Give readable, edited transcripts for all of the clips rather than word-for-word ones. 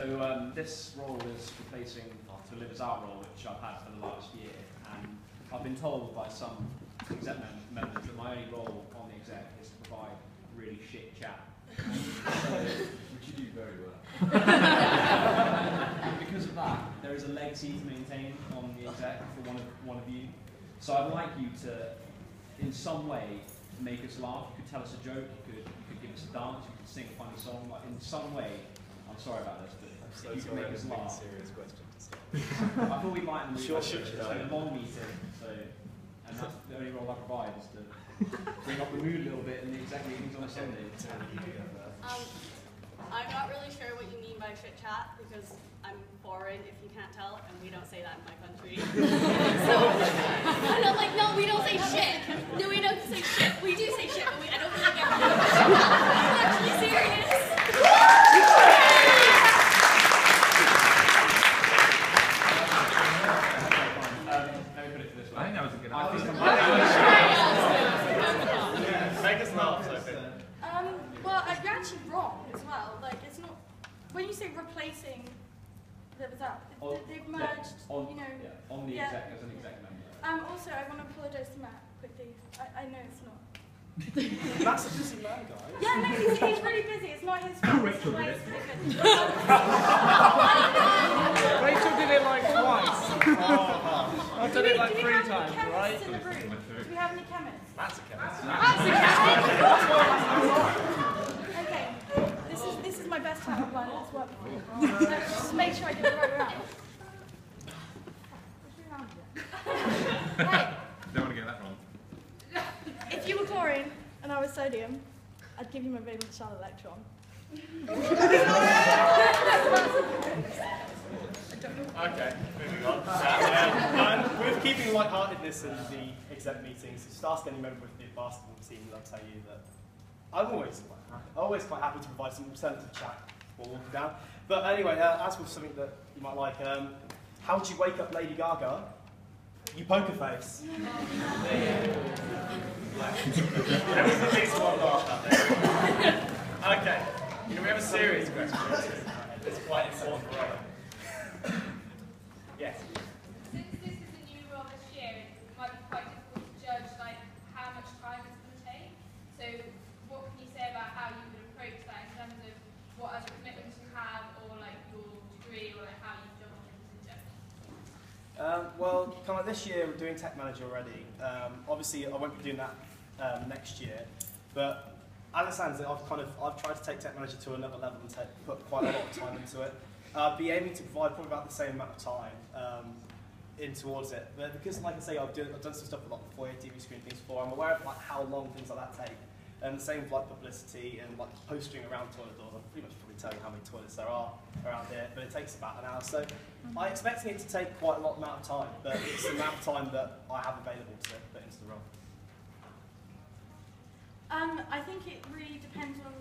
This role is replacing the Live As Out role, which I've had for the last year, and I've been told by some exec members that my only role on the exec is to provide really shit chat. Which you do very well. Because of that, there is a legacy to maintain on the exec for one of you. So I'd like you to, in some way, make us laugh. You could tell us a joke, you could give us a dance, you could sing a funny song, like in some way. I'm sorry about this, but So you can make us laugh. Serious question to start. I thought we might in the Sure. It's been a long meeting, and that's the only role I provide is to bring up the mood a little bit in the exec meetings on a Sunday. I'm not really sure what you mean by chit chat because I'm foreign, if you can't tell, and we don't say that in my country. And I'm like, no, we don't say shit. No, we don't say shit. We do say shit, but I don't think everyone knows. I'm actually serious. Let me put it this way. I think that was a good I think Make us laugh, Sophie. Well, you're actually wrong as well. Like, it's not. When you say replacing Live As Out, they've merged. On the Yeah. exec as an exec member. Also, I want to apologise to Matt quickly. I know it's not. That's a busy man, guys. Yeah, no, he's really busy. It's not his fault. It's Rachel did it. Rachel did it like twice. I've done it like 3 times, right? Do we have any chemists? That's a chemist. That's a chemist. Okay, this is my best time of line. It's worked before. So just make sure I get the right round. Hey. Don't want to get that wrong. If you were chlorine and I was sodium, I'd give you my valence shell electron. Okay, moving on. With keeping lightheartedness in the exec meetings, just ask any member of the basketball team, and I'll tell you that I'm always quite happy to provide some alternative chat while walking down. But anyway, as with something that you might like, how would you wake up Lady Gaga? You poker face. There was at least one laugh out there. Okay, we have a serious question. It's quite important for us. Yes. Since this is a new role this year, it might be quite difficult to judge how much time it's going to take. So what can you say about how you would approach that in terms of what other commitments you have, or your degree, or how you've done things in general? Well, kind of this year we're doing Tech Manager already. Obviously, I won't be doing that next year, but as it stands, I've tried to take Tech Manager to another level and put quite a lot of time into it. Be aiming to provide probably about the same amount of time in towards it, but because, like I say, I've done some stuff with the foyer TV screen things before. I'm aware of how long things like that take, and the same with publicity and posting around toilet doors. I'm pretty much probably telling you how many toilets there are around here, but it takes about an hour. So I'm expecting it to take quite a lot amount of time, but it's the amount of time that I have available to put into the role. I think it really depends on,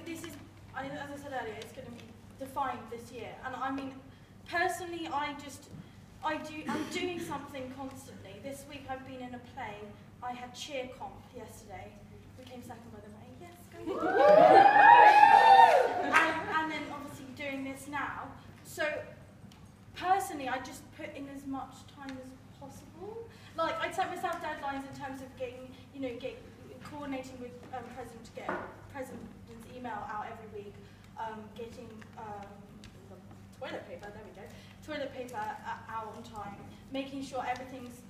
this is, as I said earlier, it's going to be defined this year. And I mean, personally, I'm doing something constantly. This week I've been in a play. I had cheer comp yesterday. We came second by the way. Yes, go and then obviously doing this now. So personally, I just put in as much time as possible. I'd set myself deadlines in terms of coordinating with President to get President's email out every week, getting the toilet paper, there we go, toilet paper out on time, making sure everything's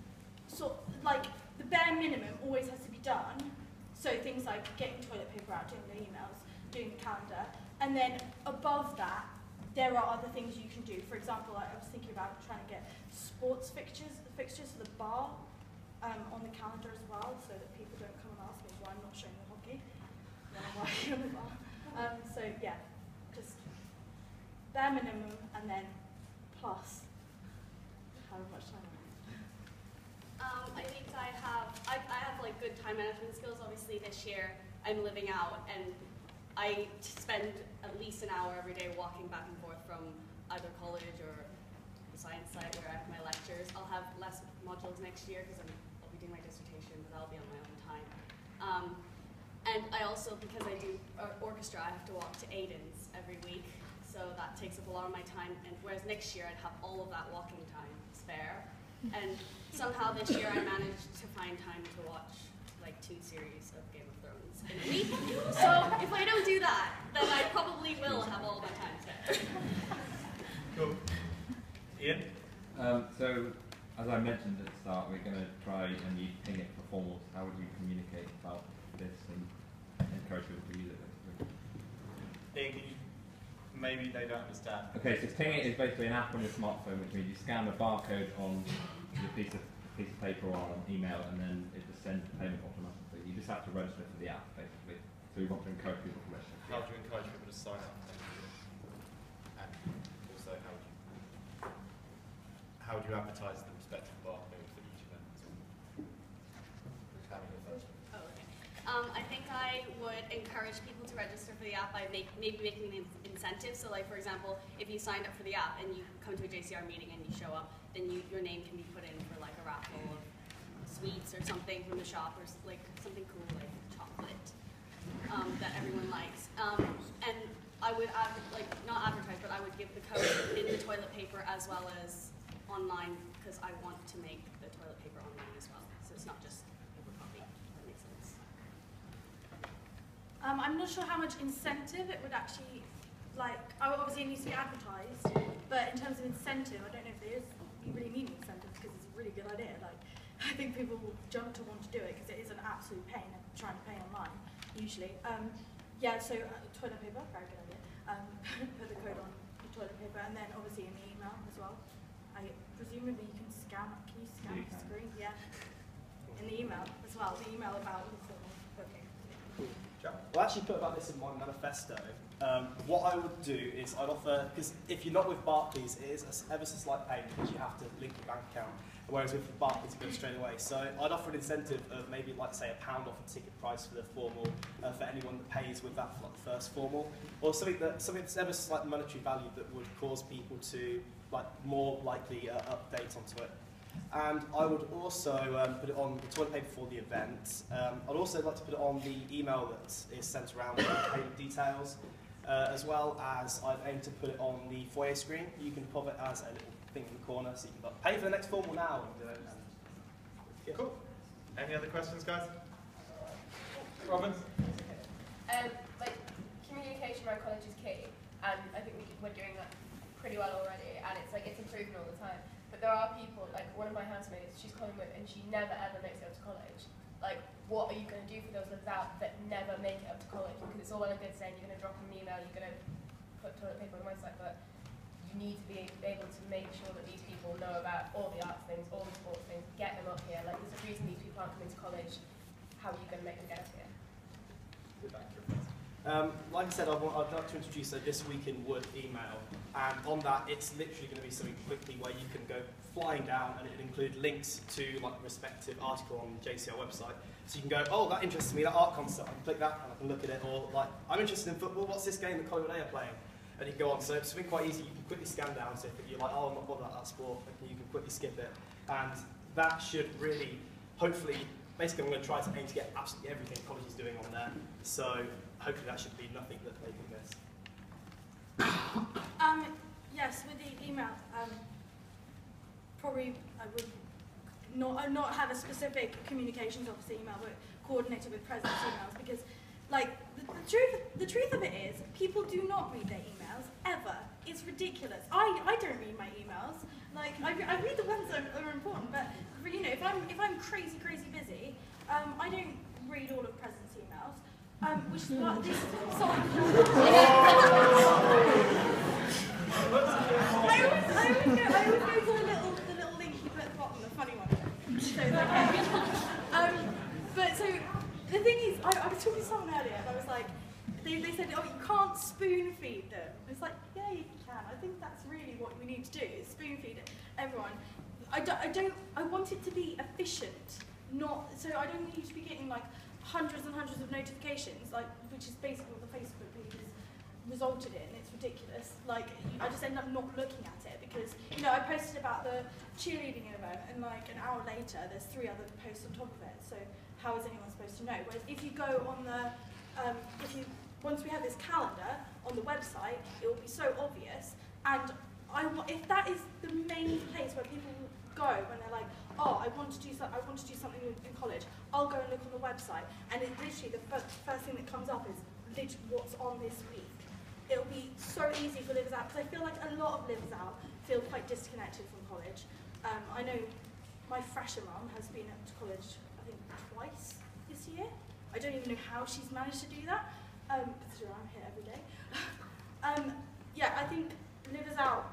the bare minimum always has to be done. So things like getting toilet paper out, doing the emails, doing the calendar, and then above that, there are other things you can do. For example, I was thinking about trying to get sports fixtures for the bar on the calendar as well, so that people don't come and ask me why I'm not showing the hockey when I'm working on the bar. So yeah, just bare minimum and then plus however much time I think I have good time management skills. Obviously this year I'm living out and I spend at least an hour every day walking back and forth from either college or the science site where I have my lectures. I'll have less modules next year because I'll be doing my dissertation, but that'll be on my own time. And I also, because I do orchestra, I have to walk to Aiden's every week. so that takes up a lot of my time. And whereas next year I'd have all of that walking time spare. And somehow this year I managed to find time to watch like 2 series of Game of Thrones in a week. So if I don't do that, then I probably will have all my time spare. Cool. Ian? So, as I mentioned at the start, we're going to try and you ping it for formals. How would you communicate about this and encourage people to use it, basically? Ian, can you, maybe they don't understand. Okay, so Ping It is basically an app on your smartphone, which means you scan the barcode on the piece of paper or on email, and then it just sends the payment automatically. You just have to register for the app, basically. So we want to encourage people to register. How do you encourage people to sign up? And also, how would you advertise the respective barcode for each event? Having the first one. Oh, okay. I think I would encourage people to register for the app by maybe making an incentive. So like, for example, if you signed up for the app and you come to a JCR meeting and you show up, then your name can be put in for like a raffle of sweets or something from the shop, or like something cool like chocolate that everyone likes. And I would not advertise, but I would give the code in the toilet paper as well as online, because I want to make the toilet paper online as well. So it's not just paper copy. That makes sense. I'm not sure how much incentive it would actually, like, obviously it needs to be advertised, but in terms of incentive, I don't know if there is, you really need an incentive because it's a really good idea. Like, I think people will jump to want to do it because it is an absolute pain trying to pay online, usually. Yeah, so toilet paper, very good idea. Put the code on the toilet paper, and then obviously in the email as well. Presumably you can scan the screen? Yeah. In the email as well, the email about the film. Okay. Well, I actually put about this in my manifesto. What I would do is I'd offer, because if you're not with Barclays, it is ever so slight pain because you have to link your bank account, whereas with Barclays it goes straight away. So I'd offer an incentive of maybe, like, say, £1 off a ticket price for the formal for anyone that pays with that for like, the first formal, or something that's ever so slight monetary value that would cause people to more likely update onto it. And I would also put it on the toilet paper for the event. I'd also like to put it on the email that is sent around with payment details, as well as I'd aim to put it on the foyer screen. You can pop it as a little thing in the corner, so you can pay for the next formal now. Yeah. Cool. Any other questions, guys? Robin? Like, communication around college is key, and I think we're doing that pretty well already, and it's improving all the time. But there are people, like one of my housemates, she's Collingwood, and she never ever makes it up to college. Like, what are you going to do for those that never make it up to college? Because it's all well and good saying you're going to drop them an email, you're going to put toilet paper on the website, but you need to be able to make sure that these people know about all the arts things, all the sports things, get them up here. Like, there's a reason these people aren't coming to college. How are you going to make them get up here? Like I said, I'd like to introduce a This Week in Wood email, and on that it's literally going to be something quickly where you can go flying down, and it'll include links to like the respective article on the JCR website. So you can go, oh, that interests me, that art concert, I can click that and I can look at it, or like, I'm interested in football, what's this game that Collingwood A are playing? And you can go on, so it's something quite easy, you can quickly scan down, so if you're like, oh, I'm not bothered about that sport, you can quickly skip it. And that should really, hopefully, basically I'm going to try to aim to get absolutely everything college is doing on there, so hopefully that should be nothing that they can miss. Yes, with the email, probably I would not have a specific communications officer email, but coordinate it with president's emails, because like the truth of it is people do not read their emails ever. It's ridiculous. I don't read my emails. Like I read the ones that are important, but you know, if I'm crazy busy, I don't read all of president's emails. Which is what this I always go to the little link you put at the bottom, the funny one. So it's okay. But so the thing is, I was talking to someone earlier, and I was like, they said, oh, you can't spoon feed them. I was like, yeah, you can. I think that's really what we need to do, is spoon feed everyone. I want it to be efficient, not so I don't need you to be getting like hundreds and hundreds of notifications, like, which is basically what the Facebook page has resulted in. It's ridiculous. Like, I just end up not looking at it because, you know, I posted about the cheerleading event, and like an hour later, there's 3 other posts on top of it. So how is anyone supposed to know? Whereas if you go on the, once we have this calendar, on the website, it will be so obvious. And if that is the main place where people go when they're like, oh, I want to do something in college, I'll go and look on the website, and it's literally the first thing that comes up is literally what's on this week. It'll be so easy for livers out, because I feel like a lot of livers out feel quite disconnected from college. I know my fresher mum has been to college, I think, twice this year. I don't even know how she's managed to do that, because I'm here every day. Yeah, I think livers out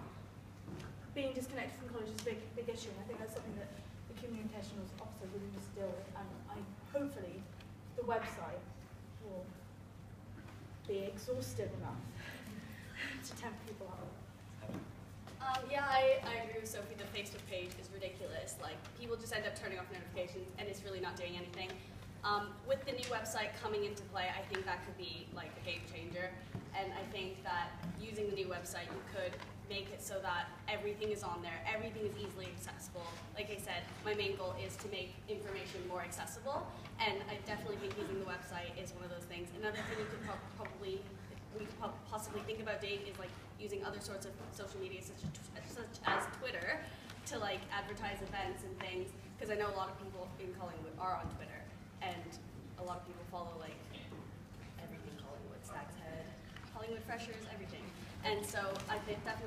being disconnected from college is a big issue, and I think that's something that the communications officer really needs to deal with, and hopefully the website will be exhaustive enough to tempt people out. Yeah, I agree with Sophie. The Facebook page is ridiculous. Like, people just end up turning off notifications, and it's really not doing anything. With the new website coming into play, I think that could be like a game changer. And I think that using the new website, you could make it so that everything is on there, everything is easily accessible. Like I said, my main goal is to make information more accessible, and I definitely think using the website is one of those things. Another thing you could possibly think about doing is like using other sorts of social media, such as Twitter, to like advertise events and things, because I know a lot of people in Collingwood are on Twitter, and a lot of people follow like everything Collingwood, Stag's Head, Collingwood Freshers, everything. And so I think definitely